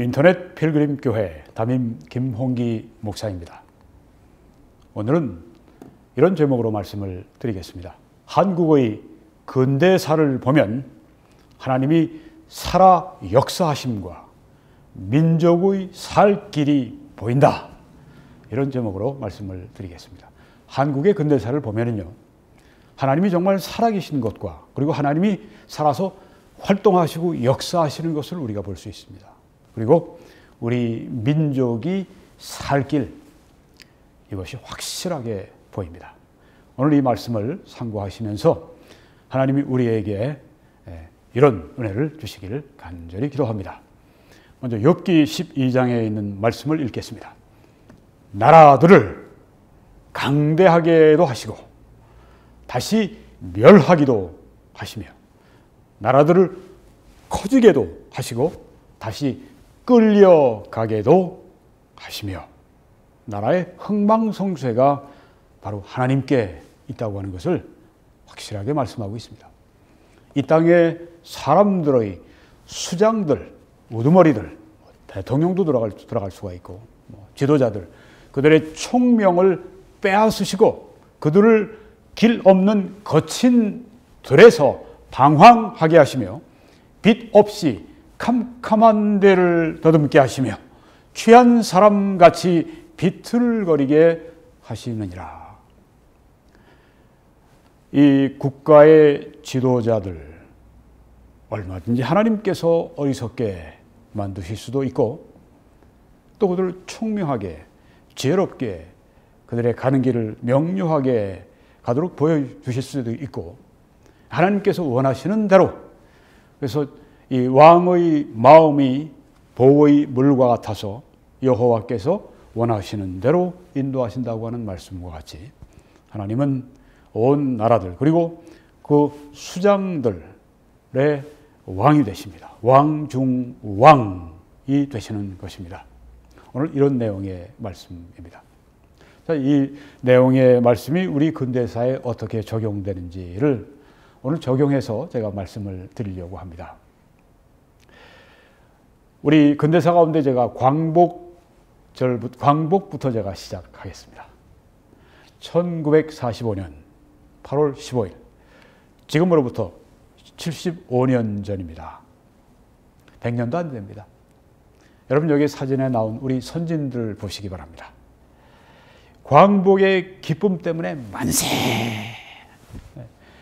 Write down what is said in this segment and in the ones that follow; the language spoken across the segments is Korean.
인터넷 필그림 교회 담임 김홍기 목사입니다. 오늘은 이런 제목으로 말씀을 드리겠습니다. 한국의 근대사를 보면 하나님이 살아 역사하심과 민족의 살 길이 보인다. 이런 제목으로 말씀을 드리겠습니다. 한국의 근대사를 보면은요, 하나님이 정말 살아계신 것과 그리고 하나님이 살아서 활동하시고 역사하시는 것을 우리가 볼 수 있습니다. 그리고 우리 민족이 살 길, 이것이 확실하게 보입니다. 오늘 이 말씀을 상고하시면서 하나님이 우리에게 이런 은혜를 주시기를 간절히 기도합니다. 먼저 욥기 12장에 있는 말씀을 읽겠습니다. 나라들을 강대하게도 하시고 다시 멸하기도 하시며 나라들을 커지게도 하시고 다시 끌려가게도 하시며 나라의 흥망성쇠가 바로 하나님께 있다고 하는 것을 확실하게 말씀하고 있습니다. 이 땅에 사람들의 수장들, 우두머리들, 대통령도 들어갈 수가 있고 지도자들, 그들의 총명을 빼앗으시고 그들을 길 없는 거친 들에서 방황하게 하시며 빛 없이 캄캄한 데를 더듬게 하시며 취한 사람같이 비틀거리게 하시느니라. 이 국가의 지도자들 얼마든지 하나님께서 어리석게 만드실 수도 있고 또 그들을 총명하게 지혜롭게 그들의 가는 길을 명료하게 가도록 보여주실 수도 있고 하나님께서 원하시는 대로, 그래서 이 왕의 마음이 보의 물과 같아서 여호와께서 원하시는 대로 인도하신다고 하는 말씀과 같이 하나님은 온 나라들 그리고 그 수장들의 왕이 되십니다. 왕 중 왕이 되시는 것입니다. 오늘 이런 내용의 말씀입니다. 자, 이 내용의 말씀이 우리 근대사에 어떻게 적용되는지를 오늘 적용해서 제가 말씀을 드리려고 합니다. 우리 근대사 가운데 제가 광복부터 제가 시작하겠습니다. 1945년 8월 15일, 지금으로부터 75년 전입니다. 100년도 안 됩니다. 여러분 여기 사진에 나온 우리 선진들 보시기 바랍니다. 광복의 기쁨 때문에 만세!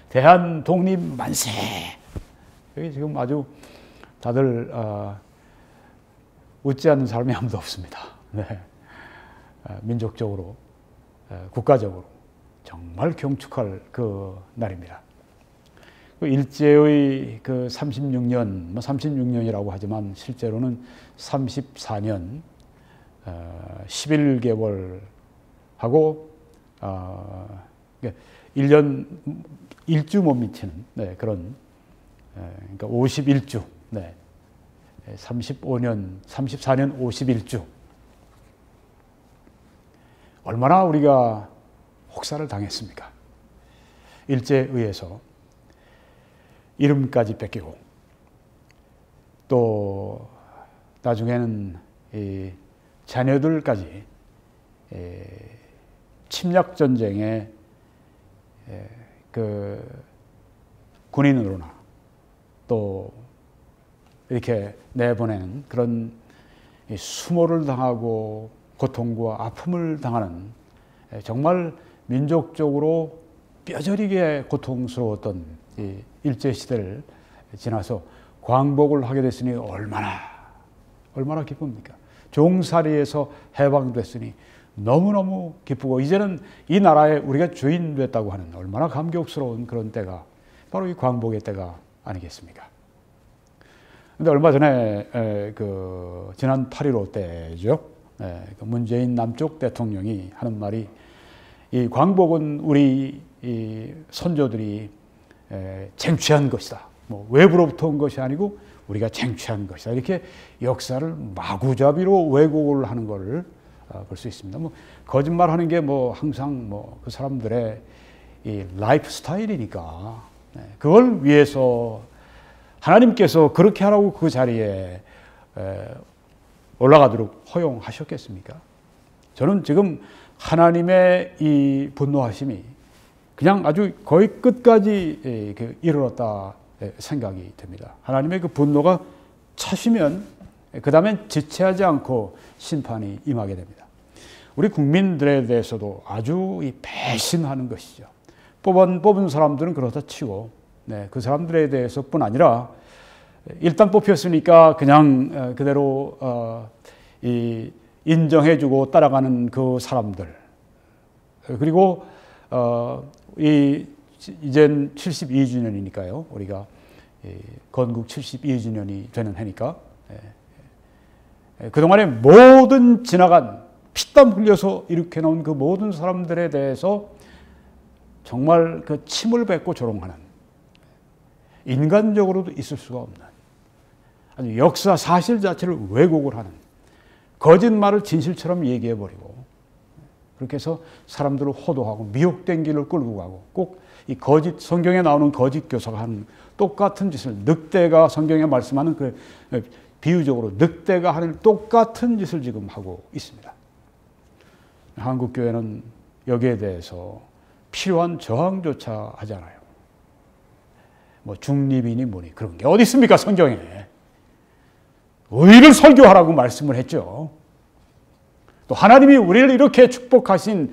대한 독립 만세! 여기 지금 아주 다들 웃지 않는 사람이 아무도 없습니다. 네. 민족적으로, 국가적으로 정말 경축할 그 날입니다. 그 일제의 그 36년, 36년이라고 하지만 실제로는 34년 11개월 하고 1년 1주 못 미치는 그런 그러니까 51주 34년 51주 얼마나 우리가 혹사를 당했습니까? 일제에 의해서 이름까지 뺏기고 또 나중에는 이 자녀들까지 침략 전쟁에 그 군인으로나 또 이렇게 내보내는 그런 수모를 당하고 고통과 아픔을 당하는 정말 민족적으로 뼈저리게 고통스러웠던 이 일제시대를 지나서 광복을 하게 됐으니 얼마나 기쁩니까? 종살이에서 해방됐으니 너무너무 기쁘고 이제는 이 나라에 우리가 주인 됐다고 하는 얼마나 감격스러운 그런 때가 바로 이 광복의 때가 아니겠습니까? 근데 얼마 전에 지난 8.15 때죠. 문재인 남쪽 대통령이 하는 말이 이 광복은 우리 이 선조들이 쟁취한 것이다. 뭐 외부로부터 온 것이 아니고 우리가 쟁취한 것이다. 이렇게 역사를 마구잡이로 왜곡을 하는 것을 볼 수 있습니다. 뭐 거짓말하는 게 뭐 항상 뭐 그 사람들의 이 라이프 스타일이니까 그걸 위해서 하나님께서 그렇게 하라고 그 자리에 올라가도록 허용하셨겠습니까? 저는 지금 하나님의 이 분노하심이 그냥 아주 거의 끝까지 이르렀다 생각이 됩니다. 하나님의 그 분노가 차시면 그 다음엔 지체하지 않고 심판이 임하게 됩니다. 우리 국민들에 대해서도 아주 배신하는 것이죠. 뽑은 사람들은 그렇다 치고, 그 사람들에 대해서뿐 아니라 일단 뽑혔으니까 그냥 그대로 인정해주고 따라가는 그 사람들, 그리고 이젠 72주년이니까요. 우리가 건국 72주년이 되는 해니까 그동안에 모든 지나간 피땀 흘려서 일으켜 놓은 그 모든 사람들에 대해서 정말 그 침을 뱉고 조롱하는, 인간적으로도 있을 수가 없는, 아주 역사 사실 자체를 왜곡을 하는, 거짓말을 진실처럼 얘기해버리고, 그렇게 해서 사람들을 호도하고 미혹된 길을 끌고 가고, 꼭 이 거짓, 성경에 나오는 거짓 교사가 하는 똑같은 짓을, 늑대가 성경에 말씀하는 그 비유적으로 늑대가 하는 똑같은 짓을 지금 하고 있습니다. 한국교회는 여기에 대해서 필요한 저항조차 하지 않아요. 뭐 중립이니 뭐니 그런 게 어디 있습니까, 성경에. 의를 설교하라고 말씀을 했죠. 또 하나님이 우리를 이렇게 축복하신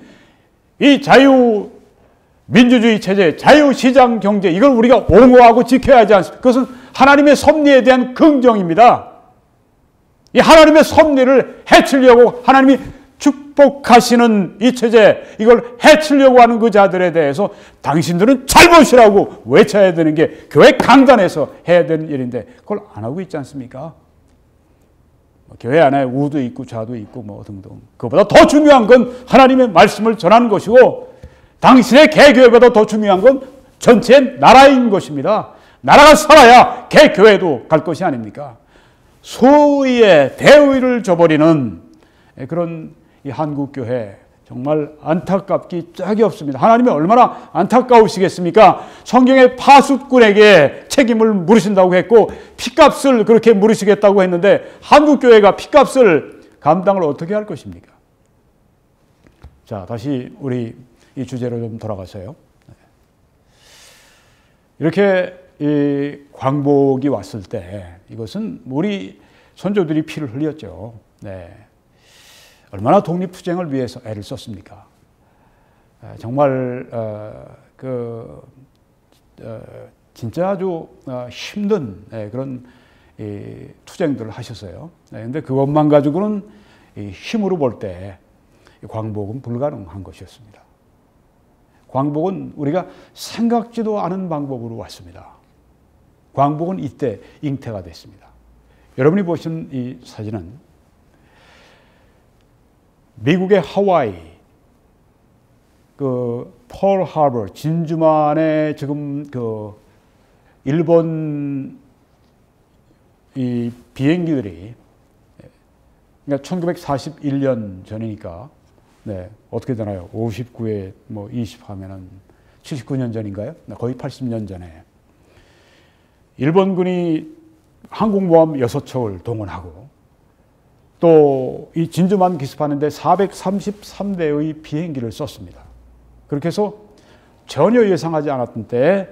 이 자유민주주의 체제, 자유시장 경제, 이걸 우리가 옹호하고 지켜야 하지 않습니까? 그것은 하나님의 섭리에 대한 긍정입니다. 이 하나님의 섭리를 해치려고 하나님이 축복하시는 이 체제, 이걸 해치려고 하는 그 자들에 대해서 당신들은 잘못이라고 외쳐야 되는 게 교회 강단에서 해야 되는 일인데 그걸 안 하고 있지 않습니까? 교회 안에 우도 있고 좌도 있고 뭐 등등. 그보다 더 중요한 건 하나님의 말씀을 전하는 것이고, 당신의 개교회보다 더 중요한 건 전체 나라인 것입니다. 나라가 살아야 개교회도 갈 것이 아닙니까? 소위의 대의를 저버리는 그런 이 한국교회, 정말 안타깝기 짝이 없습니다. 하나님이 얼마나 안타까우시겠습니까? 성경의 파수꾼에게 책임을 물으신다고 했고 핏값을 그렇게 물으시겠다고 했는데 한국교회가 핏값을 감당을 어떻게 할 것입니까? 자, 다시 우리 이 주제로 좀 돌아가서요. 이렇게 이 광복이 왔을 때 이것은 우리 선조들이 피를 흘렸죠. 얼마나 독립투쟁을 위해서 애를 썼습니까? 정말 진짜 아주 힘든 그런 투쟁들을 하셨어요. 그런데 그것만 가지고는 힘으로 볼 때 광복은 불가능한 것이었습니다. 광복은 우리가 생각지도 않은 방법으로 왔습니다. 광복은 이때 잉태가 됐습니다. 여러분이 보시는 이 사진은 미국의 하와이, 펄 하버, 진주만에 지금 일본 이 비행기들이, 그러니까 1941년 전이니까, 어떻게 되나요? 59에 뭐 20 하면은 79년 전인가요? 거의 80년 전에. 일본군이 항공모함 6척을 동원하고, 또 이 진주만 기습하는데 433대의 비행기를 썼습니다. 그렇게 해서 전혀 예상하지 않았던 때에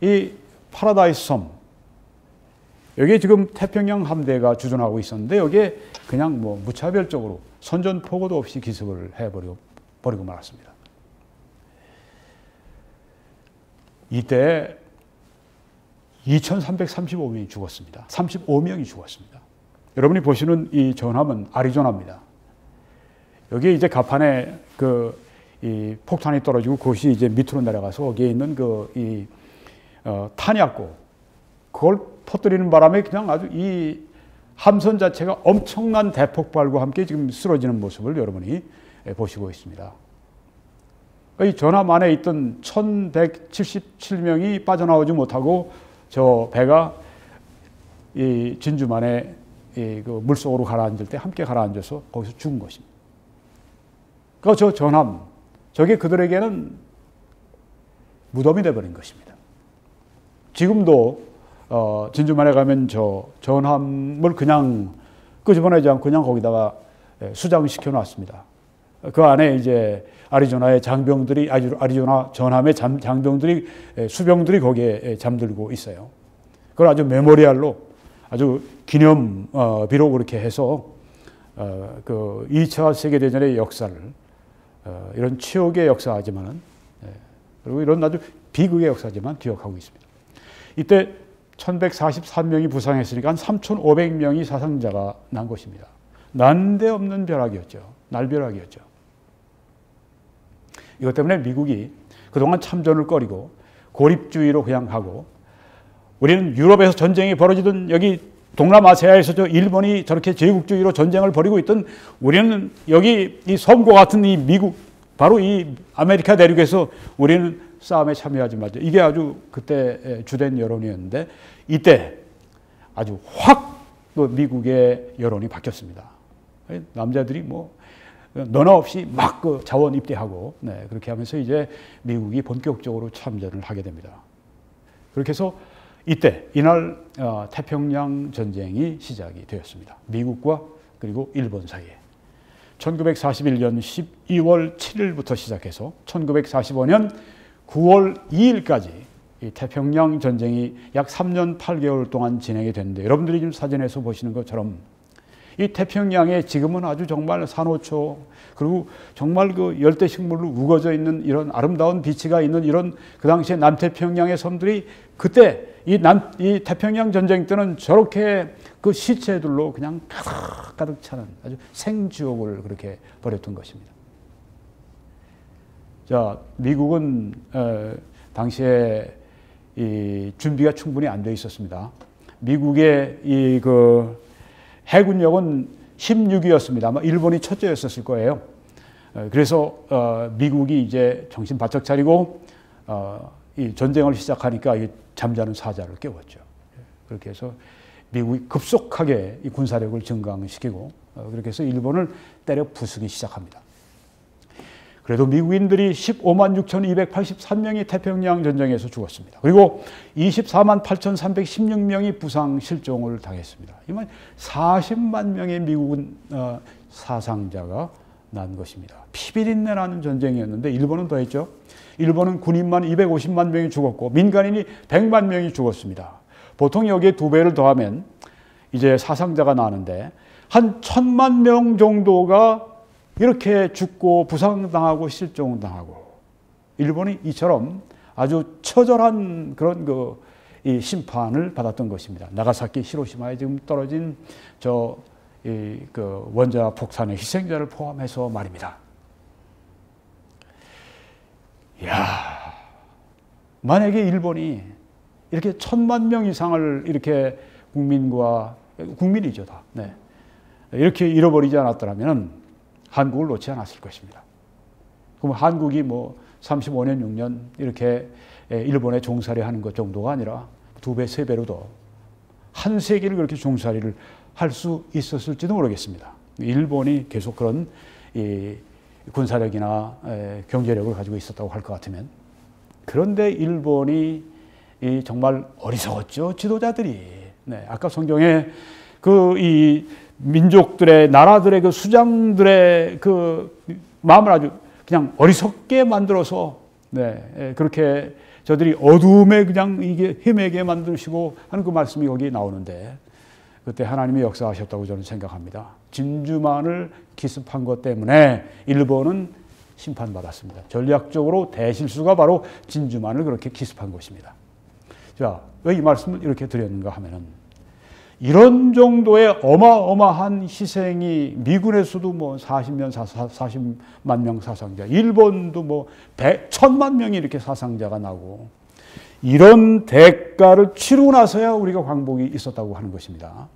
이 파라다이스 섬, 여기에 지금 태평양 함대가 주둔하고 있었는데 여기에 그냥 뭐 무차별적으로 선전포고도 없이 기습을 해버리고 말았습니다. 이때 2335명이 죽었습니다. 35명이 죽었습니다. 여러분이 보시는 이 전함은 아리조나입니다. 여기에 이제 갑판에 이 폭탄이 떨어지고 그것이 이제 밑으로 내려가서 거기에 있는 탄약고, 그걸 퍼뜨리는 바람에 그냥 아주 이 함선 자체가 엄청난 대폭발과 함께 지금 쓰러지는 모습을 여러분이 보시고 있습니다. 이 전함 안에 있던 1177명이 빠져나오지 못하고 저 배가 이 진주만에 그 물속으로 가라앉을 때 함께 가라앉아서 거기서 죽은 것입니다. 그러니까 저 전함, 저게 그들에게는 무덤이 되어버린 것입니다. 지금도 진주만에 가면 저 전함을 그냥 끄집어내지 않고 그냥 거기다가 수장시켜 놨습니다. 그 안에 이제 아리조나의 장병들이, 아리조나 전함의 장병들이, 수병들이 거기에 잠들고 있어요. 그걸 아주 메모리알로, 아주 기념비로 그렇게 해서 그 2차 세계대전의 역사를, 이런 치욕의 역사지만은, 그리고 이런 아주 비극의 역사지만 기억하고 있습니다. 이때 1143명이 부상했으니까 한 3,500명이 사상자가 난 것입니다. 난데없는 벼락이었죠. 날벼락이었죠. 이것 때문에 미국이 그동안 참전을 꺼리고 고립주의로 그냥 하고, 우리는 유럽에서 전쟁이 벌어지던 여기 동남아시아에서 저 일본이 저렇게 제국주의로 전쟁을 벌이고 있던, 우리는 여기 이 섬과 같은 이 미국, 바로 이 아메리카 대륙에서 우리는 싸움에 참여하지 말자. 이게 아주 그때 주된 여론이었는데, 이때 아주 확 미국의 여론이 바뀌었습니다. 남자들이 뭐 너나 없이 막 그 자원 입대하고, 그렇게 하면서 이제 미국이 본격적으로 참전을 하게 됩니다. 그렇게 해서 이날 태평양 전쟁이 시작이 되었습니다. 미국과 그리고 일본 사이에 1941년 12월 7일부터 시작해서 1945년 9월 2일까지 이 태평양 전쟁이 약 3년 8개월 동안 진행이 됐는데, 여러분들이 지금 사진에서 보시는 것처럼 이 태평양에 지금은 아주 정말 산호초, 그리고 정말 그 열대 식물로 우거져 있는 이런 아름다운 비치가 있는 이런 그 당시에 남태평양의 섬들이, 그때 이 태평양 전쟁 때는 저렇게 그 시체들로 그냥 가득 차는 아주 생지옥을 그렇게 벌였던 것입니다. 자, 미국은 당시에 이 준비가 충분히 안 돼 있었습니다. 미국의 이 그 해군력은 16위였습니다. 아마 일본이 첫째였었을 거예요. 그래서 미국이 이제 정신 바짝 차리고 이 전쟁을 시작하니까 잠자는 사자를 깨웠죠. 그렇게 해서 미국이 급속하게 이 군사력을 증강시키고, 그렇게 해서 일본을 때려 부수기 시작합니다. 그래도 미국인들이 15만 6,283명이 태평양 전쟁에서 죽었습니다. 그리고 24만 8,316명이 부상 실종을 당했습니다. 이만 40만 명의 미국은 사상자가 난 것입니다. 피비린내 나는 전쟁이었는데 일본은 더했죠. 일본은 군인만 250만 명이 죽었고 민간인이 100만 명이 죽었습니다. 보통 여기에 2배를 더하면 이제 사상자가 나는데 한 1,000만 명 정도가 이렇게 죽고 부상당하고 실종당하고, 일본이 이처럼 아주 처절한 그런 이 심판을 받았던 것입니다. 나가사키, 히로시마에 지금 떨어진 그 원자 폭탄의 희생자를 포함해서 말입니다. 이야, 만약에 일본이 이렇게 1,000만 명 이상을 이렇게 국민이죠 다. 네. 이렇게 잃어버리지 않았더라면 한국을 놓지 않았을 것입니다. 그럼 한국이 뭐 35년, 6년 이렇게 일본에 종살이 하는 것 정도가 아니라 2배, 3배로 더 한 세기를 그렇게 종살이를 할 수 있었을지도 모르겠습니다. 일본이 계속 그런 이 군사력이나 경제력을 가지고 있었다고 할 것 같으면. 그런데 일본이 정말 어리석었죠, 지도자들이. 네, 아까 성경에 이 민족들의, 나라들의 그 수장들의 그 마음을 아주 그냥 어리석게 만들어서, 그렇게 저들이 어둠에 그냥 이게 헤매게 만드시고 하는 그 말씀이 거기 나오는데, 그때 하나님이 역사하셨다고 저는 생각합니다. 진주만을 기습한 것 때문에 일본은 심판받았습니다. 전략적으로 대실수가 바로 진주만을 그렇게 기습한 것입니다. 자, 왜 이 말씀을 이렇게 드렸는가 하면은, 이런 정도의 어마어마한 희생이 미군에서도 뭐 40만 명 사상자, 일본도 뭐 1,000만 명이 이렇게 사상자가 나고, 이런 대가를 치르고 나서야 우리가 광복이 있었다고 하는 것입니다.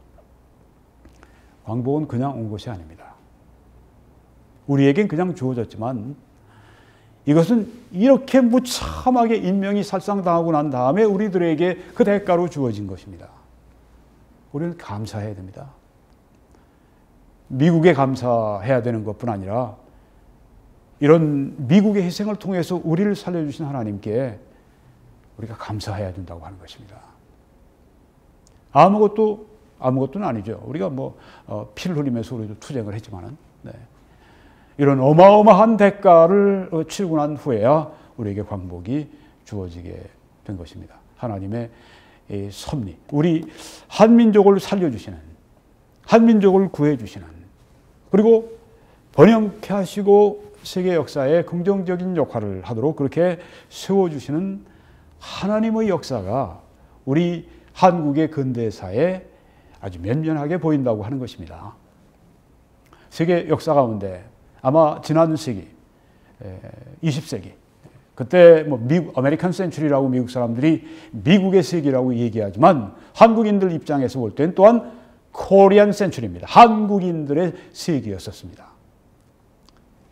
광복은 그냥 온 것이 아닙니다. 우리에겐 그냥 주어졌지만 이것은 이렇게 무참하게 인명이 살상당하고 난 다음에 우리들에게 그 대가로 주어진 것입니다. 우리는 감사해야 됩니다. 미국에 감사해야 되는 것뿐 아니라 이런 미국의 희생을 통해서 우리를 살려주신 하나님께 우리가 감사해야 된다고 하는 것입니다. 아무것도 아니죠. 우리가 뭐 피를 흘리면서 우리도 투쟁을 했지만은 네. 이런 어마어마한 대가를 치르고 난 후에야 우리에게 광복이 주어지게 된 것입니다. 하나님의 이 섭리, 우리 한민족을 살려주시는, 한민족을 구해주시는, 그리고 번영케 하시고 세계 역사에 긍정적인 역할을 하도록 그렇게 세워주시는 하나님의 역사가 우리 한국의 근대사에 아주 면면하게 보인다고 하는 것입니다. 세계 역사 가운데 아마 지난 세기, 20세기, 그때 뭐 미국, 아메리칸 센츄리라고 미국 사람들이 미국의 세기라고 얘기하지만 한국인들 입장에서 볼 땐 또한 코리안 센츄리입니다. 한국인들의 세기였었습니다.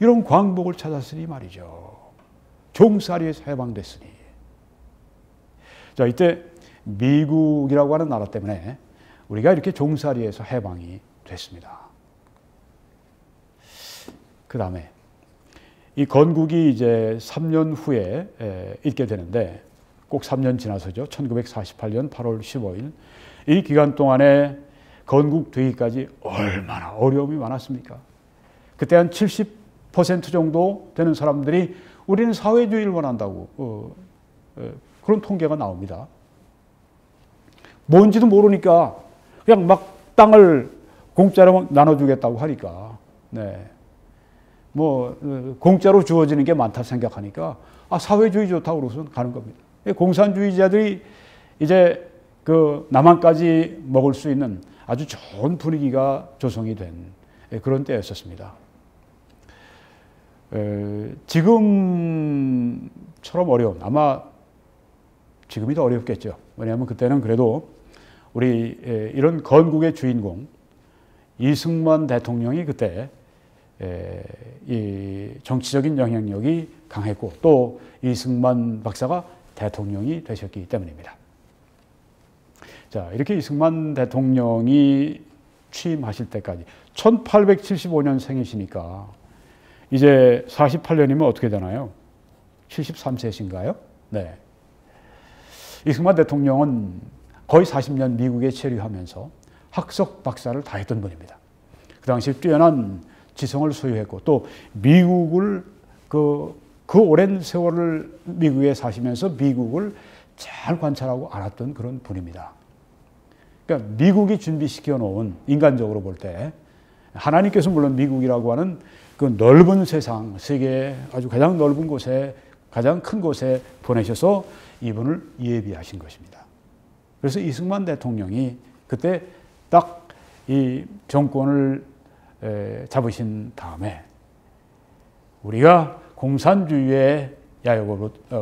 이런 광복을 찾았으니 말이죠. 종살이에서 해방됐으니. 자, 이때 미국이라고 하는 나라 때문에 우리가 이렇게 종살이에서 해방이 됐습니다. 그 다음에 이 건국이 이제 3년 후에 있게 되는데 꼭 3년 지나서죠. 1948년 8월 15일. 이 기간 동안에 건국되기까지 얼마나 어려움이 많았습니까? 그때 한 70% 정도 되는 사람들이 우리는 사회주의를 원한다고 그런 통계가 나옵니다. 뭔지도 모르니까 그냥 막 땅을 공짜로 나눠주겠다고 하니까 네. 뭐 공짜로 주어지는 게 많다 생각하니까 사회주의 좋다고 그러고서 가는 겁니다. 공산주의자들이 이제 그 남한까지 먹을 수 있는 아주 좋은 분위기가 조성이 된 그런 때였었습니다. 지금처럼 어려운, 아마 지금이 더 어렵겠죠. 왜냐하면 그때는 그래도 우리 이런 건국의 주인공 이승만 대통령이 그때 이 정치적인 영향력이 강했고 또 이승만 박사가 대통령이 되셨기 때문입니다. 자, 이렇게 이승만 대통령이 취임하실 때까지 1875년생이시니까 이제 48년이면 어떻게 되나요? 73세신가요? 네. 이승만 대통령은 거의 40년 미국에 체류하면서 학석 박사를 다 했던 분입니다. 그 당시 뛰어난 지성을 소유했고 또 미국을 그 오랜 세월을 미국에 사시면서 미국을 잘 관찰하고 알았던 그런 분입니다. 그러니까 미국이 준비시켜 놓은, 인간적으로 볼 때 하나님께서 물론 미국이라고 하는 그 넓은 세상, 세계의 아주 가장 넓은 곳에, 가장 큰 곳에 보내셔서 이분을 예비하신 것입니다. 그래서 이승만 대통령이 그때 딱 이 정권을 잡으신 다음에 우리가 공산주의의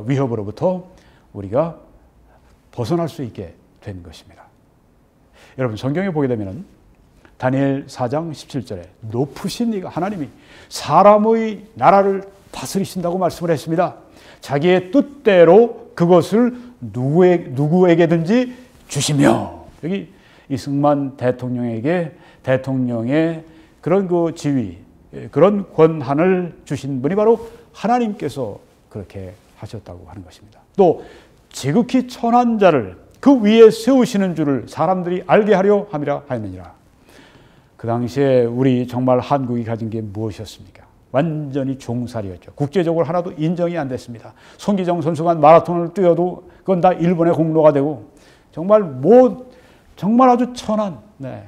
위협으로부터 우리가 벗어날 수 있게 된 것입니다. 여러분 성경에 보게 되면 다니엘 4장 17절에 높으신 이가 하나님이 사람의 나라를 다스리신다고 말씀을 했습니다. 자기의 뜻대로 그것을 누구에게든지 주시며, 여기 이승만 대통령에게 대통령의 그런 그 지위, 그런 권한을 주신 분이 바로 하나님께서 그렇게 하셨다고 하는 것입니다. 또 지극히 천한 자를 그 위에 세우시는 줄을 사람들이 알게 하려 함이라 하였느니라. 그 당시에 우리 정말 한국이 가진 게 무엇이었습니까? 완전히 종살이였죠. 국제적으로 하나도 인정이 안 됐습니다. 손기정 선수가 마라톤을 뛰어도 그건 다 일본의 공로가 되고 정말 아주 천한, 네.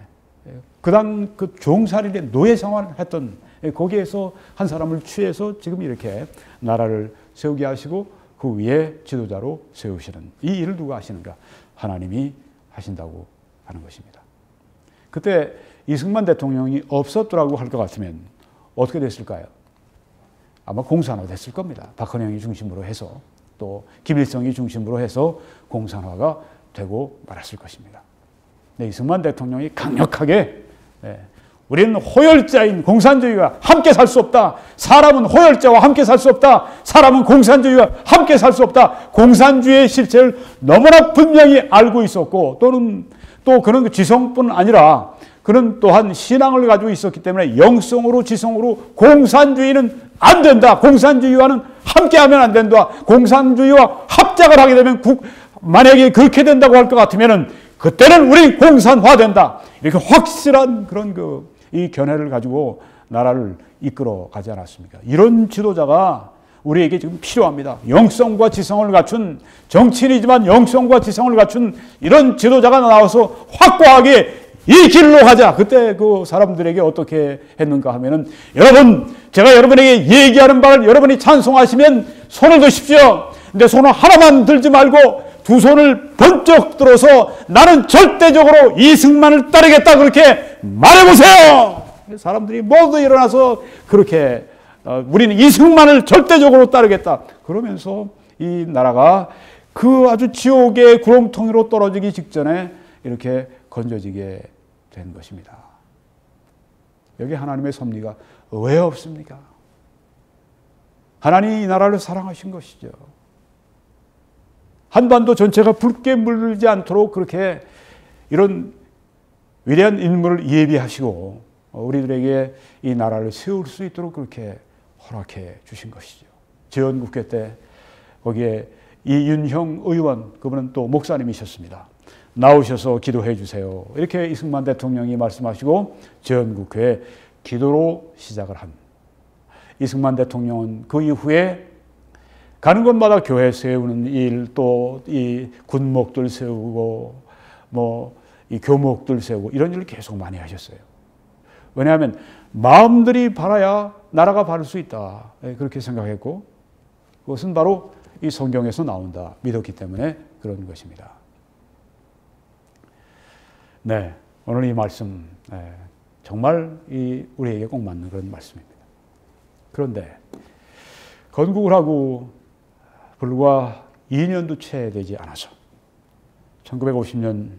그 종살이의 노예 생활을 했던 거기에서 한 사람을 취해서 지금 이렇게 나라를 세우게 하시고 그 위에 지도자로 세우시는 이 일을 누가 하시는가? 하나님이 하신다고 하는 것입니다. 그때 이승만 대통령이 없었더라고 할 것 같으면 어떻게 됐을까요? 아마 공산화 됐을 겁니다. 박헌영이 중심으로 해서 또 김일성이 중심으로 해서 공산화가 되고 말았을 것입니다. 네, 이승만 대통령이 강력하게 우리는 호열자인 공산주의와 함께 살 수 없다. 사람은 호열자와 함께 살 수 없다. 사람은 공산주의와 함께 살 수 없다. 공산주의의 실체를 너무나 분명히 알고 있었고 또는 또 그런 지성뿐 아니라 그는 또한 신앙을 가지고 있었기 때문에 영성으로 지성으로 공산주의는 안 된다. 공산주의와는 함께하면 안 된다. 공산주의와 합작을 하게 되면 만약에 그렇게 된다고 할 것 같으면 그때는 우리 공산화된다. 이렇게 확실한 그런 이 견해를 가지고 나라를 이끌어 가지 않았습니까? 이런 지도자가 우리에게 지금 필요합니다. 영성과 지성을 갖춘 정치인이지만 영성과 지성을 갖춘 이런 지도자가 나와서 확고하게 이 길로 가자. 그때 그 사람들에게 어떻게 했는가 하면은, 여러분, 제가 여러분에게 얘기하는 바를 여러분이 찬송하시면 손을 드십시오. 근데 손을 하나만 들지 말고 두 손을 번쩍 들어서 나는 절대적으로 이승만을 따르겠다. 그렇게 말해보세요. 사람들이 모두 일어나서 그렇게 우리는 이승만을 절대적으로 따르겠다. 그러면서 이 나라가 그 아주 지옥의 구렁텅이로 떨어지기 직전에 이렇게 건져지게 된 것입니다. 여기 하나님의 섭리가 왜 없습니까? 하나님이 이 나라를 사랑하신 것이죠. 한반도 전체가 붉게 물들지 않도록 그렇게 이런 위대한 인물을 예비하시고 우리들에게 이 나라를 세울 수 있도록 그렇게 허락해 주신 것이죠. 재헌국회 때 거기에 이윤형 의원, 그분은 또 목사님이셨습니다. 나오셔서 기도해 주세요. 이렇게 이승만 대통령이 말씀하시고 재헌국회에 기도로 시작을 한 이승만 대통령은 그 이후에 가는 곳마다 교회 세우는 일, 또 이 군목들 세우고 이 교목들 세우고 이런 일을 계속 많이 하셨어요. 왜냐하면 마음들이 바라야 나라가 바를 수 있다. 그렇게 생각했고 그것은 바로 이 성경에서 나온다 믿었기 때문에 그런 것입니다. 네, 오늘 이 말씀 정말 우리에게 꼭 맞는 그런 말씀입니다. 그런데 건국을 하고 불과 2년도 채 되지 않아서 1950년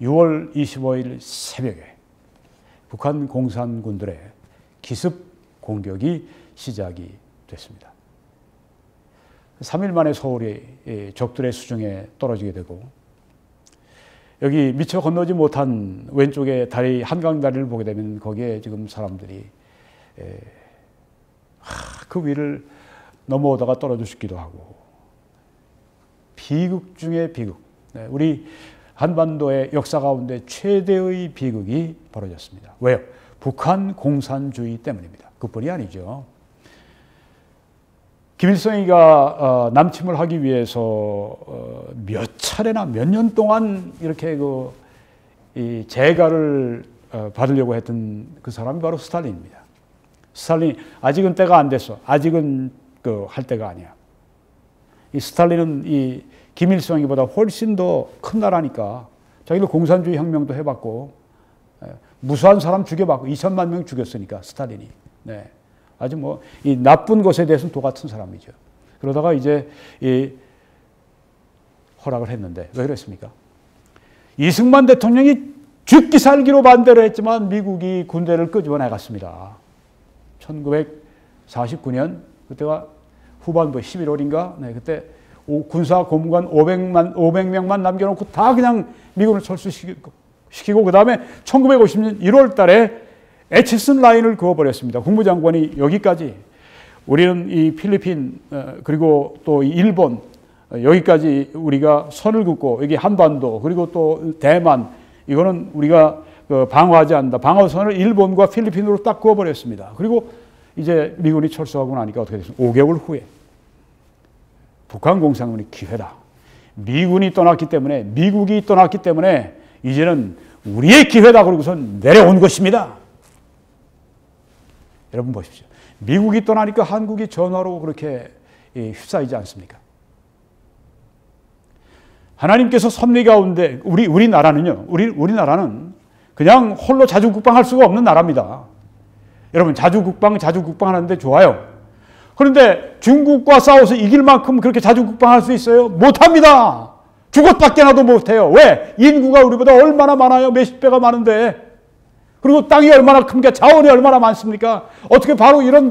6월 25일 새벽에 북한 공산군들의 기습 공격이 시작이 됐습니다. 3일 만에 서울이 적들의 수중에 떨어지게 되고 여기 미처 건너지 못한 왼쪽에 다리, 한강 다리를 보게 되면 거기에 지금 사람들이 그 위를 넘어오다가 떨어져 죽기도 하고 비극 중에 비극. 우리 한반도의 역사 가운데 최대의 비극이 벌어졌습니다. 왜요? 북한 공산주의 때문입니다. 그뿐이 아니죠. 김일성이가 남침을 하기 위해서 몇 차례나 몇 년 동안 이렇게 이 재가를 받으려고 했던 그 사람이 바로 스탈린입니다. 스탈린이 아직은 때가 안 됐어. 아직은 할 때가 아니야. 이 스탈린은 이 김일성이보다 훨씬 더 큰 나라니까 자기도 공산주의 혁명도 해봤고 무수한 사람 죽여봤고 2천만 명 죽였으니까 스탈린이. 네. 아주 이 나쁜 것에 대해서는 도 같은 사람이죠. 그러다가 이제 허락을 했는데 왜 그랬습니까? 이승만 대통령이 죽기 살기로 반대를 했지만 미국이 군대를 끄집어 나갔습니다. 1949년 그때가 후반부 11월인가? 네, 그때 군사 고문관 500명만 남겨놓고 다 그냥 미군을 철수시키고 그 다음에 1950년 1월 달에 에치슨 라인을 그어버렸습니다. 국무장관이 여기까지 우리는 이 필리핀 그리고 또 일본 여기까지 우리가 선을 긋고 여기 한반도 그리고 또 대만 이거는 우리가 방어하지 않는다. 방어선을 일본과 필리핀으로 딱 그어버렸습니다. 그리고 이제 미군이 철수하고 나니까 어떻게 됐습니까? 5개월 후에 북한 공산군이 기회다. 미군이 떠났기 때문에 미국이 떠났기 때문에 이제는 우리의 기회다. 그러고선 내려온 것입니다. 여러분 보십시오. 미국이 떠나니까 한국이 전화로 그렇게 휩싸이지 않습니까? 하나님께서 섭리 가운데 우리나라는요. 우리나라는 그냥 홀로 자주국방할 수가 없는 나라입니다. 여러분 자주국방 하는데 좋아요. 그런데 중국과 싸워서 이길 만큼 그렇게 자주국방할 수 있어요? 못합니다. 죽었다 나도 못해요. 왜? 인구가 우리보다 얼마나 많아요? 몇십 배가 많은데. 그리고 땅이 얼마나 큽니까? 자원이 얼마나 많습니까? 어떻게 바로 이런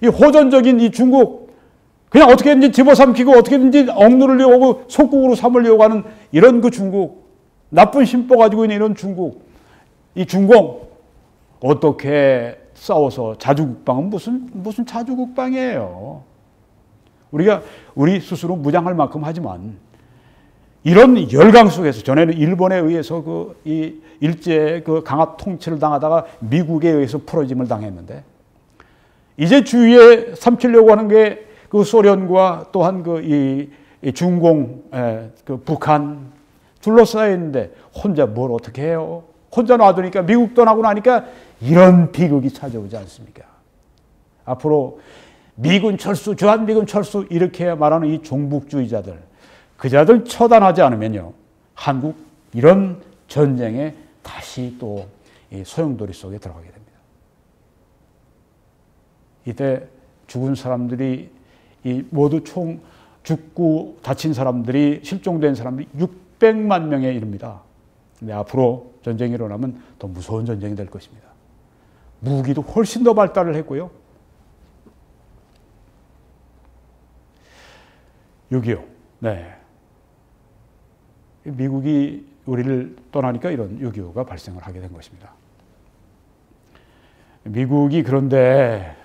이 호전적인 이 중국 그냥 어떻게든지 집어삼키고 어떻게든지 억누르려고 하고 속국으로 삼으려고 하는 이런 그 중국, 나쁜 심보 가지고 있는 이런 중국, 이 중공 어떻게 싸워서 자주국방은 무슨 자주국방이에요. 우리 스스로 무장할 만큼 하지만 이런 열강 속에서 전에는 일본에 의해서 이 일제 강압 통치를 당하다가 미국에 의해서 풀어짐을 당했는데 이제 주위에 삼키려고 하는 게 그 소련과 또한 이 중공, 북한 둘러싸여 있는데 혼자 뭘 어떻게 해요? 혼자 놔두니까 미국 떠나고 나니까 이런 비극이 찾아오지 않습니까? 앞으로 미군 철수, 주한미군 철수 이렇게 말하는 이 종북주의자들, 그자들 처단하지 않으면요, 한국 이런 전쟁에 다시 또 이 소용돌이 속에 들어가게 됩니다. 이때 죽은 사람들이 이 모두 총 죽고 다친 사람들이 실종된 사람들이 600만 명에 이릅니다. 근데 앞으로 전쟁이 일어나면 더 무서운 전쟁이 될 것입니다. 무기도 훨씬 더 발달을 했고요. 6.25. 네. 미국이 우리를 떠나니까 이런 6.25가 발생을 하게 된 것입니다. 미국이 그런데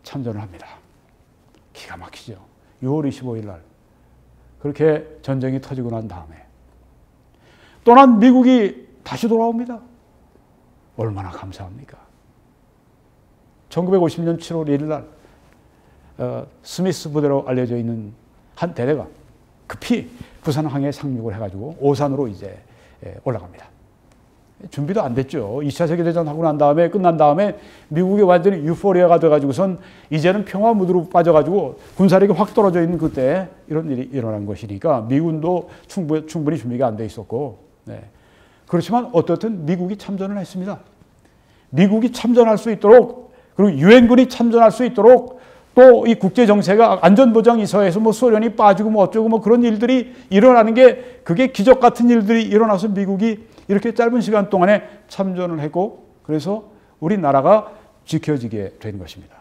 참전을 합니다. 기가 막히죠. 6월 25일 날 그렇게 전쟁이 터지고 난 다음에 떠난 미국이 다시 돌아옵니다. 얼마나 감사합니까? 1950년 7월 1일 날 스미스 부대로 알려져 있는 한 대대가 급히 부산항에 상륙을 해가지고 오산으로 이제 올라갑니다. 준비도 안 됐죠. 2차 세계대전 하고 난 다음에 끝난 다음에 미국이 완전히 유포리아가 돼가지고선 이제는 평화 무드로 빠져가지고 군사력이 확 떨어져 있는 그때 이런 일이 일어난 것이니까 미군도 충분히 준비가 안 돼 있었고, 네. 그렇지만 어떻든 미국이 참전을 했습니다. 미국이 참전할 수 있도록 그리고 유엔군이 참전할 수 있도록 또 이 국제 정세가 안전보장이사회에서 뭐 소련이 빠지고 뭐 어쩌고 뭐 그런 일들이 일어나는 게 그게 기적 같은 일들이 일어나서 미국이 이렇게 짧은 시간 동안에 참전을 했고 그래서 우리나라가 지켜지게 된 것입니다.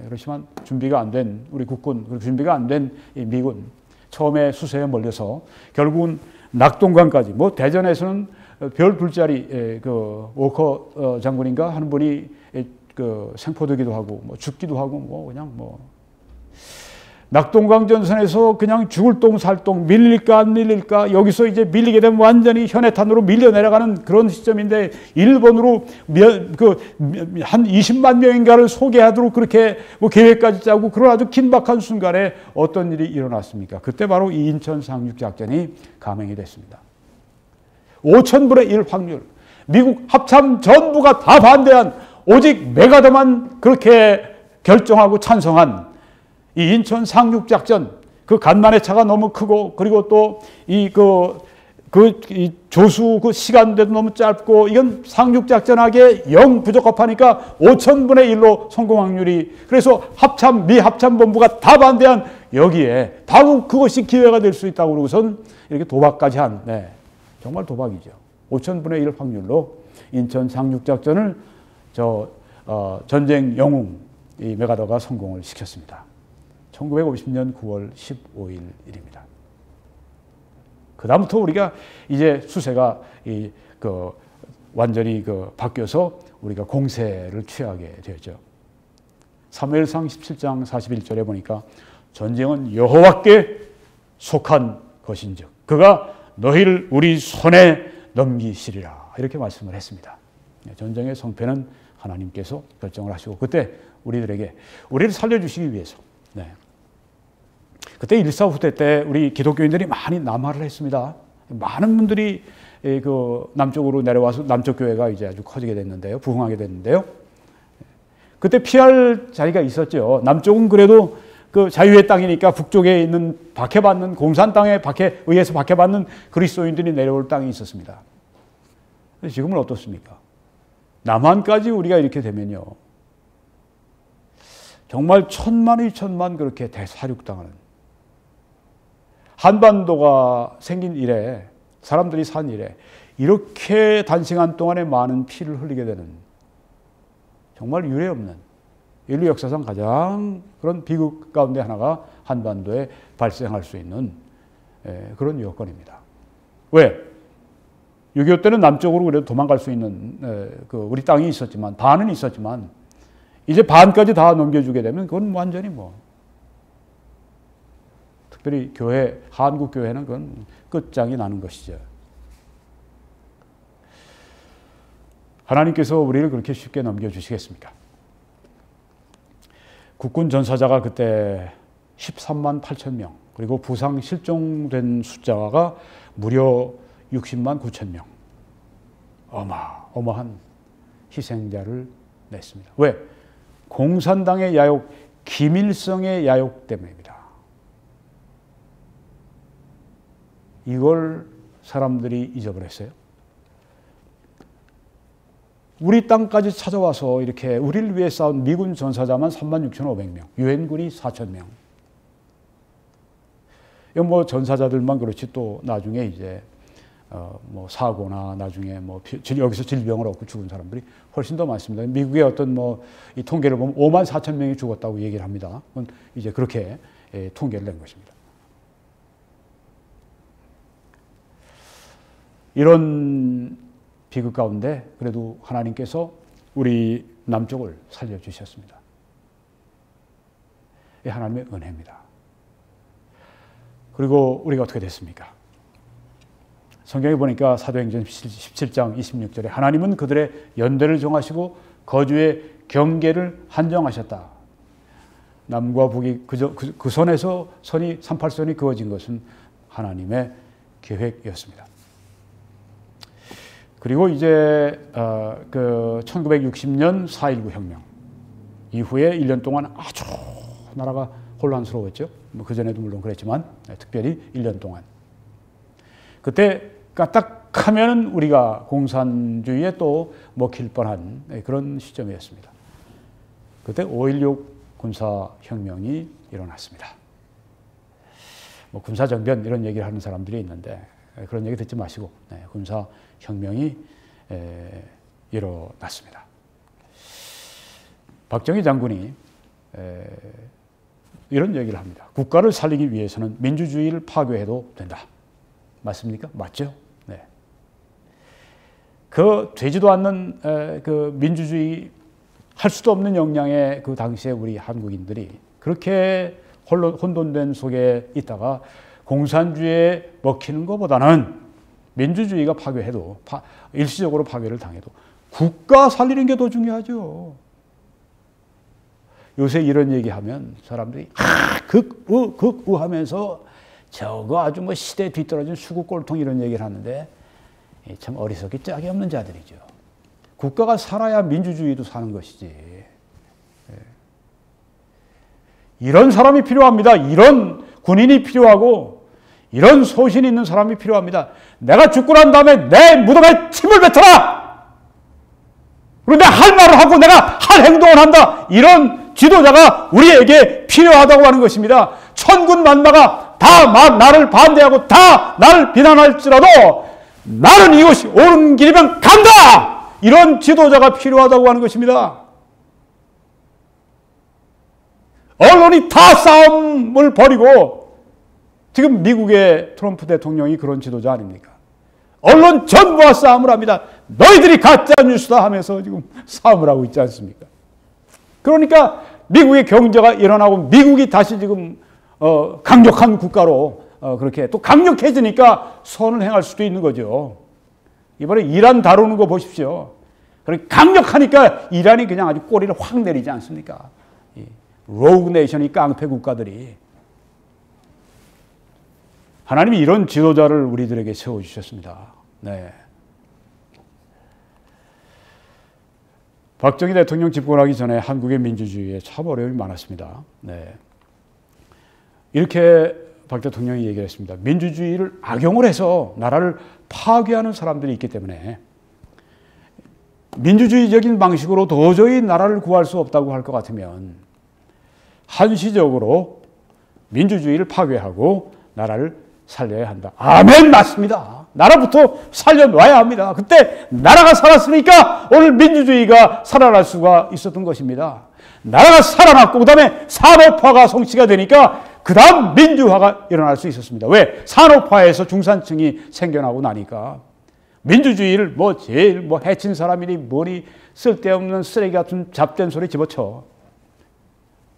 그렇지만 준비가 안 된 우리 국군, 그리고 준비가 안 된 이 미군 처음에 수세에 몰려서 결국은 낙동강까지 뭐 대전에서는 별 둘짜리 그 워커 장군인가 하는 분이 그 생포되기도 하고 뭐 죽기도 하고 뭐 그냥 뭐 낙동강 전선에서 그냥 죽을 똥 살 똥 밀릴까 안 밀릴까 여기서 이제 밀리게 되면 완전히 현해탄으로 밀려 내려가는 그런 시점인데 일본으로 한 20만 명인가를 소개하도록 그렇게 뭐 계획까지 짜고 그런 아주 긴박한 순간에 어떤 일이 일어났습니까? 그때 바로 이 인천 상륙작전이 감행이 됐습니다. 5,000분의 1 확률 미국 합참 전부가 다 반대한 오직 메가더만 그렇게 결정하고 찬성한 이 인천 상륙작전, 그 간만의 차가 너무 크고, 그리고 또 이 조수 그 시간대도 너무 짧고, 이건 상륙작전하기에 영 부적합하니까 5,000분의 1로 성공 확률이, 그래서 미 합참본부가 다 반대한 여기에 바로 그것이 기회가 될 수 있다고 그러고선 이렇게 도박까지 한, 네. 정말 도박이죠. 5,000분의 1 확률로 인천 상륙작전을 전쟁 영웅 이 메가더가 성공을 시켰습니다. 1950년 9월 15일 일입니다. 그다음부터 우리가 이제 수세가 완전히 바뀌어서 우리가 공세를 취하게 되었죠. 사무엘상 17장 41절에 보니까 전쟁은 여호와께 속한 것인즉 그가 너희를 우리 손에 넘기시리라 이렇게 말씀을 했습니다. 전쟁의 성패는 하나님께서 결정을 하시고 그때 우리를 살려주시기 위해서 네. 그때 일사후퇴 때 우리 기독교인들이 많이 남하를 했습니다. 많은 분들이 남쪽으로 내려와서 남쪽 교회가 이제 아주 커지게 됐는데요. 부흥하게 됐는데요. 그때 피할 자리가 있었죠. 남쪽은 그래도 그 자유의 땅이니까 북쪽에 있는 박해받는 공산 땅에 의해서 박해받는 그리스도인들이 내려올 땅이 있었습니다. 지금은 어떻습니까? 남한까지 우리가 이렇게 되면요. 정말 1,000만, 2,000만 그렇게 대사륙당하는 한반도가 생긴 이래 사람들이 산 이래 이렇게 단시간 동안에 많은 피를 흘리게 되는 정말 유례없는 인류 역사상 가장 그런 비극 가운데 하나가 한반도에 발생할 수 있는 그런 여건입니다. 왜? 6.25 때는 남쪽으로 그래도 도망갈 수 있는 우리 땅이 있었지만 반은 있었지만 이제 반까지 다 넘겨주게 되면 그건 완전히 특별히 교회, 한국 교회는 그건 끝장이 나는 것이죠. 하나님께서 우리를 그렇게 쉽게 넘겨주시겠습니까? 국군 전사자가 그때 13만 8천 명, 그리고 부상 실종된 숫자가 무려 60만 9천 명. 어마어마한 희생자를 냈습니다. 왜? 공산당의 야욕, 김일성의 야욕 때문입니다. 이걸 사람들이 잊어버렸어요. 우리 땅까지 찾아와서 이렇게 우리를 위해 싸운 미군 전사자만 36,500명, 유엔군이 4,000명. 뭐 전사자들만 그렇지 또 나중에 이제 뭐 사고나 나중에 뭐 여기서 질병을 얻고 죽은 사람들이 훨씬 더 많습니다. 미국의 어떤 뭐 이 통계를 보면 5만 4천 명이 죽었다고 얘기를 합니다. 그건 이제 그렇게 통계를 낸 것입니다. 이런 비극 가운데 그래도 하나님께서 우리 남쪽을 살려주셨습니다. 이 하나님의 은혜입니다. 그리고 우리가 어떻게 됐습니까? 성경에 보니까 사도행전 17장 26절에 하나님은 그들의 연대를 정하시고 거주의 경계를 한정하셨다. 남과 북이 그 선에서 38선이 그어진 것은 하나님의 계획이었습니다. 그리고 이제 1960년 4.19 혁명 이후에 1년 동안 아주 나라가 혼란스러웠죠. 뭐 그전에도 물론 그랬지만 특별히 1년 동안. 그때 까딱하면 우리가 공산주의에 또 먹힐 뻔한 그런 시점이었습니다. 그때 5.16 군사혁명이 일어났습니다. 뭐 군사정변 이런 얘기를 하는 사람들이 있는데 그런 얘기 듣지 마시고 군사혁명이 일어났습니다. 박정희 장군이 이런 얘기를 합니다. 국가를 살리기 위해서는 민주주의를 파괴해도 된다. 맞습니까? 맞죠? 네. 그 되지도 않는 그 민주주의 할 수도 없는 역량의 그 당시에 우리 한국인들이 그렇게 혼돈된 속에 있다가 공산주의에 먹히는 것보다는 민주주의가 파괴해도 일시적으로 파괴를 당해도 국가 살리는 게 더 중요하죠. 요새 이런 얘기하면 사람들이 극우 하면서 저거 아주 뭐 시대에 뒤떨어진 수구꼴통 이런 얘기를 하는데 참 어리석기 짝이 없는 자들이죠. 국가가 살아야 민주주의도 사는 것이지. 이런 사람이 필요합니다. 이런 군인이 필요하고 이런 소신 있는 사람이 필요합니다. 내가 죽고 난 다음에 내 무덤에 침을 뱉어라! 그리고 내가 할 말을 하고 내가 할 행동을 한다. 이런 지도자가 우리에게 필요하다고 하는 것입니다. 천군 만마가 다 나를 반대하고 다 나를 비난할지라도 나는 이것이 옳은 길이면 간다! 이런 지도자가 필요하다고 하는 것입니다. 언론이 다 싸움을 벌이고 지금 미국의 트럼프 대통령이 그런 지도자 아닙니까? 언론 전부와 싸움을 합니다. 너희들이 가짜 뉴스다 하면서 지금 싸움을 하고 있지 않습니까? 그러니까 미국의 경제가 일어나고 미국이 다시 지금 강력한 국가로 그렇게 또 강력해지니까 선을 행할 수도 있는 거죠. 이번에 이란 다루는 거 보십시오. 그렇게 강력하니까 이란이 그냥 아주 꼬리를 확 내리지 않습니까? 로그 네이션이 깡패 국가들이. 하나님이 이런 지도자를 우리들에게 세워주셨습니다. 네. 박정희 대통령 집권하기 전에 한국의 민주주의에 참 어려움이 많았습니다. 네. 이렇게 박 대통령이 얘기를 했습니다. 민주주의를 악용을 해서 나라를 파괴하는 사람들이 있기 때문에 민주주의적인 방식으로 도저히 나라를 구할 수 없다고 할 것 같으면 한시적으로 민주주의를 파괴하고 나라를 살려야 한다. 아멘, 맞습니다. 나라부터 살려놔야 합니다. 그때 나라가 살았으니까 오늘 민주주의가 살아날 수가 있었던 것입니다. 나라가 살아났고 그 다음에 산업화가 성취가 되니까 그 다음 민주화가 일어날 수 있었습니다. 왜? 산업화에서 중산층이 생겨나고 나니까 민주주의를 제일 해친 사람이니 뭐니 쓸데없는 쓰레기 같은 잡된 소리 집어쳐.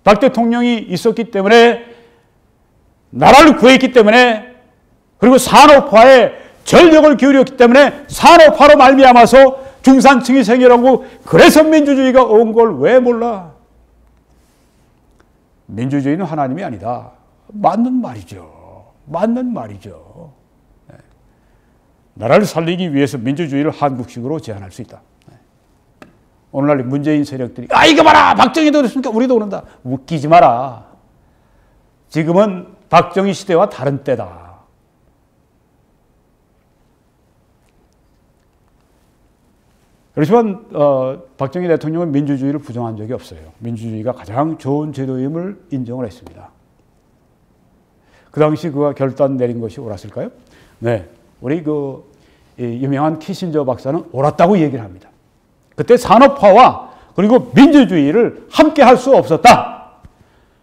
박 대통령이 있었기 때문에 나라를 구했기 때문에, 그리고 산업화에 전력을 기울였기 때문에 산업화로 말미암아서 중산층이 생겨나고, 그래서 민주주의가 온 걸 왜 몰라? 민주주의는 하나님이 아니다. 맞는 말이죠. 맞는 말이죠. 네. 나라를 살리기 위해서 민주주의를 한국식으로 제한할 수 있다. 네. 오늘날 문재인 세력들이 이거 봐라! 박정희도 그랬으니까 우리도 그런다. 웃기지 마라. 지금은 박정희 시대와 다른 때다. 그렇지만 박정희 대통령은 민주주의를 부정한 적이 없어요. 민주주의가 가장 좋은 제도임을 인정을 했습니다. 그 당시 그가 결단 내린 것이 옳았을까요? 네, 우리 유명한 키신저 박사는 옳았다고 얘기를 합니다. 그때 산업화와 그리고 민주주의를 함께 할 수 없었다.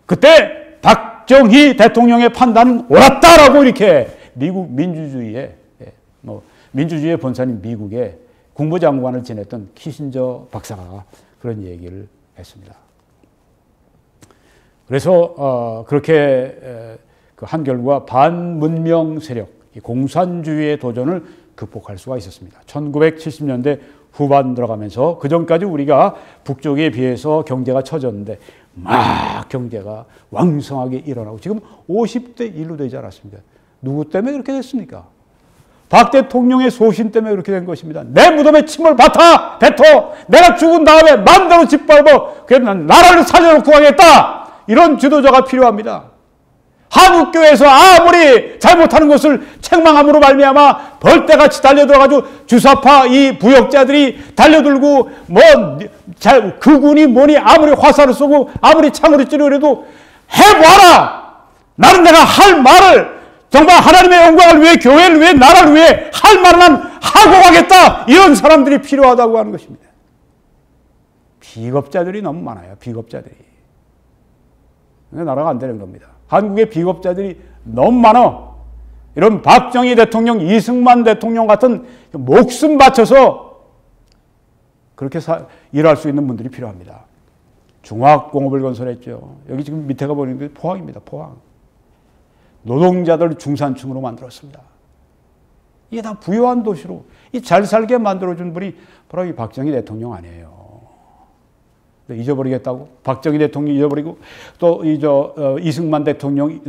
그때 박정희 대통령의 판단은 옳았다라고 이렇게 미국 민주주의의 본산인 미국의 국무장관을 지냈던 키신저 박사가 그런 얘기를 했습니다. 그래서 그렇게 그 한결과 반문명 세력, 공산주의의 도전을 극복할 수가 있었습니다. 1970년대 후반 들어가면서 그 전까지 우리가 북쪽에 비해서 경제가 처졌는데 막 경제가 왕성하게 일어나고 지금 50대 1로 되지 않았습니까? 누구 때문에 그렇게 됐습니까? 박 대통령의 소신 때문에 그렇게 된 것입니다. 내 무덤에 침을 뱉어! 내가 죽은 다음에 마음대로 짓밟아! 그래서 난 나라를 살려놓고 가겠다! 이런 지도자가 필요합니다. 한국교회에서 아무리 잘못하는 것을 책망함으로 말미암아 벌떼같이 달려들어가지고 주사파 이 부역자들이 달려들고 그군이 뭐니 아무리 화살을 쏘고 아무리 창으로 찌르려도 해봐라! 나는 내가 할 말을 정말 하나님의 영광을 위해, 교회를 위해, 나라를 위해 할 말은 하고 가겠다! 이런 사람들이 필요하다고 하는 것입니다. 비겁자들이 너무 많아요. 비겁자들이. 나라가 안 되는 겁니다. 한국의 비겁자들이 너무 많아. 이런 박정희 대통령, 이승만 대통령 같은 목숨 바쳐서 그렇게 일할 수 있는 분들이 필요합니다. 중화공업을 건설했죠. 여기 지금 밑에가 보이는 게 포항입니다. 포항. 노동자들 중산층으로 만들었습니다. 이게 다 부유한 도시로 잘 살게 만들어준 분이 바로 이 박정희 대통령 아니에요. 잊어버리겠다고? 박정희 대통령 잊어버리고 또 이승만 대통령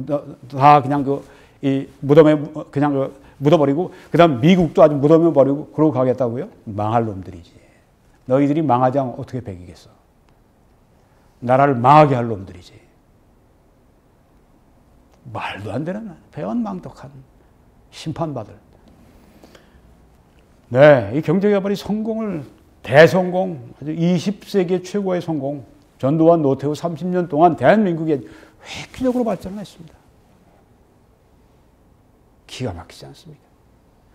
다 그냥 이 무덤에 그냥 묻어버리고 그다음 미국도 아주 무덤에 버리고 그러고 가겠다고요? 망할 놈들이지. 너희들이 망하지 않으면 어떻게 배기겠어? 나라를 망하게 할 놈들이지. 말도 안 되는 배은망덕한 심판받을. 네, 이 경제개발이 성공을 대성공, 아주 20세기 최고의 성공. 전두환, 노태우 30년 동안 대한민국이 획기적으로 발전을 했습니다. 기가 막히지 않습니까?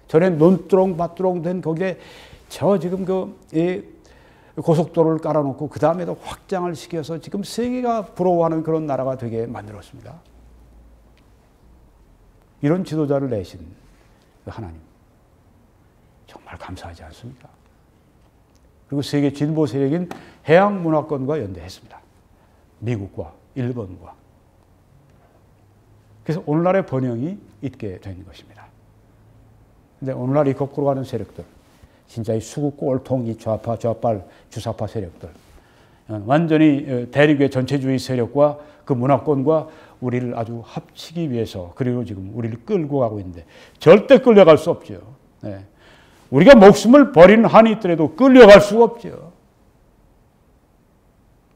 전에 논두렁 된 거기에 지금 고속도로를 깔아놓고 그 다음에도 확장을 시켜서 지금 세계가 부러워하는 그런 나라가 되게 만들었습니다. 이런 지도자를 내신 하나님 정말 감사하지 않습니까? 그리고 세계 진보 세력인 해양문화권과 연대했습니다. 미국과 일본과. 그래서 오늘날의 번영이 있게 된 것입니다. 그런데 오늘날 이 거꾸로 가는 세력들, 진짜 이 수구 꼴통 이 좌파, 좌빨, 주사파 세력들, 완전히 대륙의 전체주의 세력과 그 문화권과 우리를 아주 합치기 위해서 그리고 지금 우리를 끌고 가고 있는데 절대 끌려갈 수 없죠. 네. 우리가 목숨을 버리는 한이 있더라도 끌려갈 수가 없죠.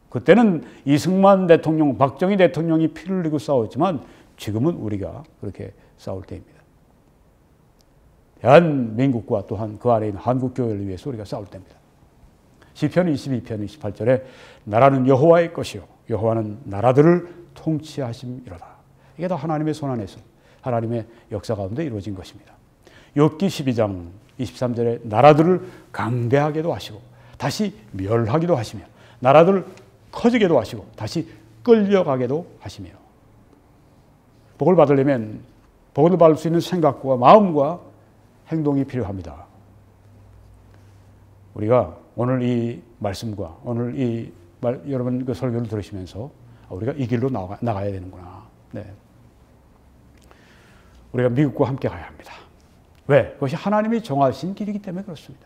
그때는 이승만 대통령, 박정희 대통령이 피를 흘리고 싸웠지만 지금은 우리가 그렇게 싸울 때입니다. 대한민국과 또한 그 안에 있는 한국교회를 위해서 우리가 싸울 때입니다. 시편 22편 28절에 나라는 여호와의 것이요 여호와는 나라들을 통치하심이로다. 이게 다 하나님의 손 안에서 하나님의 역사 가운데 이루어진 것입니다. 욥기 12장 23절에 나라들을 강대하게도 하시고 다시 멸하기도 하시며 나라들을 커지게도 하시고 다시 끌려가게도 하시며 복을 받으려면 복을 받을 수 있는 생각과 마음과 행동이 필요합니다. 우리가 오늘 이 말씀과 오늘 여러분 그 설교를 들으시면서 우리가 이 길로 나가야 되는구나. 네. 우리가 미국과 함께 가야 합니다. 왜? 그것이 하나님이 정하신 길이기 때문에 그렇습니다.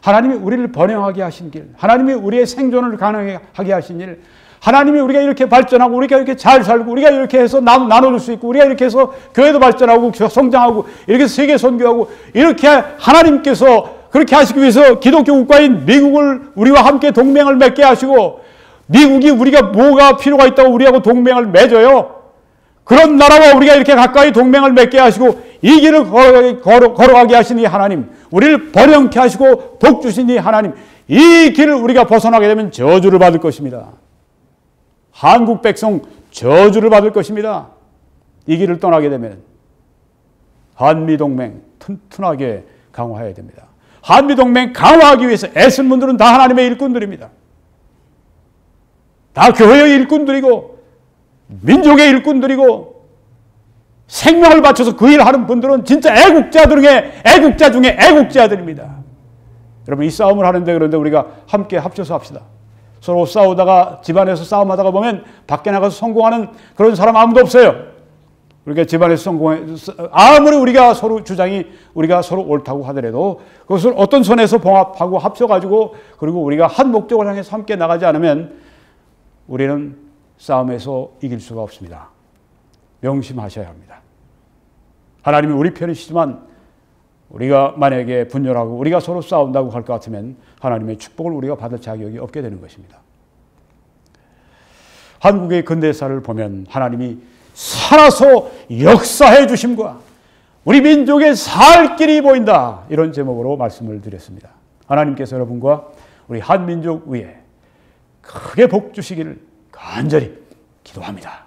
하나님이 우리를 번영하게 하신 길, 하나님이 우리의 생존을 가능하게 하신 일, 하나님이 우리가 이렇게 발전하고 우리가 이렇게 잘 살고 우리가 이렇게 해서 나눠줄 수 있고 우리가 이렇게 해서 교회도 발전하고 성장하고 이렇게 세계 선교하고 이렇게 하나님께서 그렇게 하시기 위해서 기독교 국가인 미국을 우리와 함께 동맹을 맺게 하시고 미국이 우리가 뭐가 필요가 있다고 우리하고 동맹을 맺어요. 그런 나라와 우리가 이렇게 가까이 동맹을 맺게 하시고 이 길을 걸어가게 하신 이 하나님, 우리를 번영케 하시고 복 주신 이 하나님, 이 길을 우리가 벗어나게 되면 저주를 받을 것입니다. 한국 백성 저주를 받을 것입니다. 이 길을 떠나게 되면 한미동맹 튼튼하게 강화해야 됩니다. 한미동맹 강화하기 위해서 애쓴 분들은 다 하나님의 일꾼들입니다. 다 교회의 일꾼들이고 민족의 일꾼들이고 생명을 바쳐서 그 일을 하는 분들은 진짜 애국자 중에 애국자들입니다. 여러분 이 싸움을 하는데 그런데 우리가 함께 합쳐서 합시다. 서로 싸우다가 집안에서 싸움하다가 보면 밖에 나가서 성공하는 그런 사람 아무도 없어요. 우리가 집안에서 아무리 우리가 서로 주장이 우리가 서로 옳다고 하더라도 그것을 어떤 선에서 봉합하고 합쳐가지고 그리고 우리가 한 목적을 향해서 함께 나가지 않으면 우리는 싸움에서 이길 수가 없습니다. 명심하셔야 합니다. 하나님이 우리 편이시지만 우리가 만약에 분열하고 우리가 서로 싸운다고 할 것 같으면 하나님의 축복을 우리가 받을 자격이 없게 되는 것입니다. 한국의 근대사를 보면 하나님이 살아서 역사해 주심과 우리 민족의 살 길이 보인다. 이런 제목으로 말씀을 드렸습니다. 하나님께서 여러분과 우리 한민족 위에 크게 복 주시기를 간절히 기도합니다.